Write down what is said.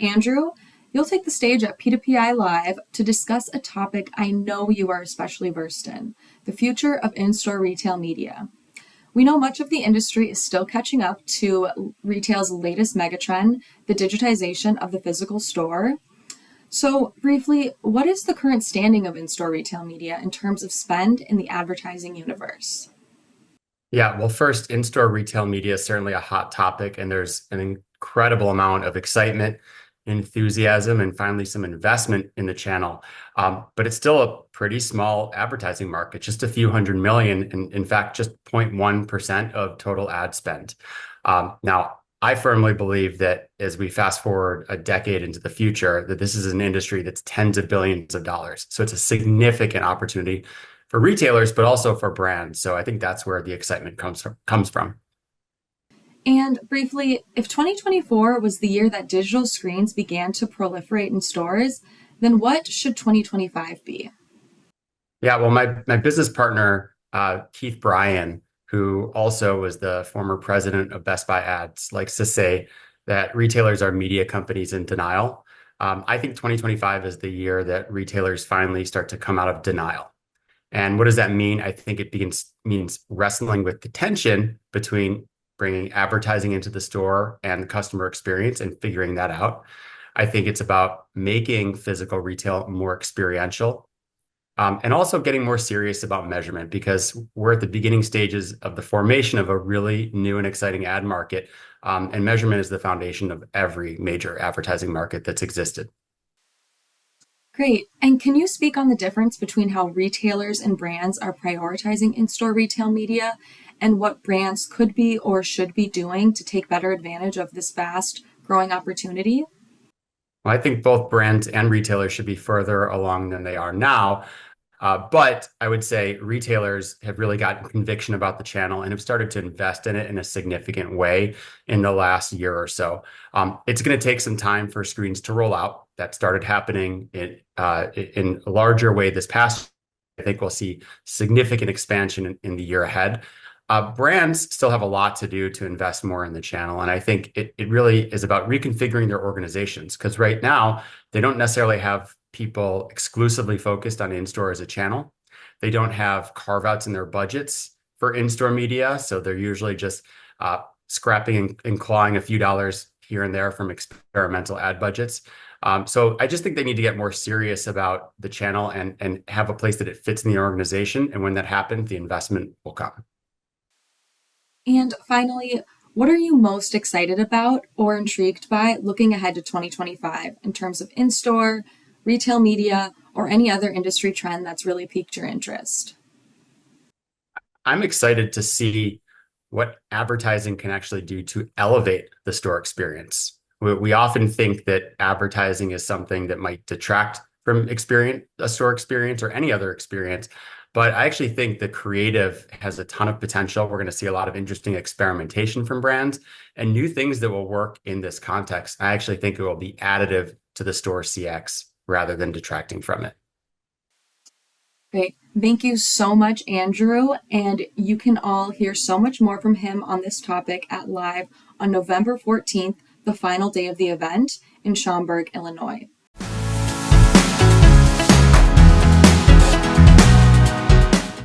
Andrew, you'll take the stage at P2PI Live to discuss a topic I know you are especially versed in, the future of in-store retail media. We know much of the industry is still catching up to retail's latest megatrend, the digitization of the physical store. So briefly, what is the current standing of in-store retail media in terms of spend in the advertising universe? Yeah, well, first, in-store retail media is certainly a hot topic, and there's an incredible amount of excitement, enthusiasm, and finally some investment in the channel. But it's still a pretty small advertising market, just a few hundred million, and in fact, just 0.1% of total ad spend. Now, I firmly believe that as we fast forward a decade into the future, that this is an industry that's tens of billions of dollars. So it's a significant opportunity for retailers, but also for brands. So I think that's where the excitement comes from. And briefly, if 2024 was the year that digital screens began to proliferate in stores, then what should 2025 be? Yeah, well, my business partner, Keith Bryan, who also was the former president of Best Buy Ads, likes to say that retailers are media companies in denial. I think 2025 is the year that retailers finally start to come out of denial. And what does that mean? I think it means wrestling with the tension between bringing advertising into the store and the customer experience and figuring that out. I think it's about making physical retail more experiential, and also getting more serious about measurement, because we're at the beginning stages of the formation of a really new and exciting ad market. And measurement is the foundation of every major advertising market that's existed. Great. And can you speak on the difference between how retailers and brands are prioritizing in-store retail media and what brands could be or should be doing to take better advantage of this fast growing opportunity? Well, I think both brands and retailers should be further along than they are now. But I would say retailers have really gotten conviction about the channel and have started to invest in it in a significant way in the last year or so. It's going to take some time for screens to roll out. That started happening in a larger way this past year. I think we'll see significant expansion in the year ahead. Brands still have a lot to do to invest more in the channel. And I think it really is about reconfiguring their organizations, because right now they don't necessarily have people exclusively focused on in-store as a channel. They don't have carve-outs in their budgets for in-store media. So they're usually just scrapping and clawing a few dollars here and there from experimental ad budgets. So I just think they need to get more serious about the channel and have a place that it fits in the organization. And when that happens, the investment will come. And finally, what are you most excited about or intrigued by looking ahead to 2025 in terms of in-store, retail media, or any other industry trend that's really piqued your interest? I'm excited to see what advertising can actually do to elevate the store experience. We often think that advertising is something that might detract from a store experience or any other experience. But I actually think the creative has a ton of potential. We're going to see a lot of interesting experimentation from brands and new things that will work in this context. I actually think it will be additive to the store CX rather than detracting from it. Great. Thank you so much, Andrew. And you can all hear so much more from him on this topic at Live on November 14th, the final day of the event in Schaumburg, Illinois.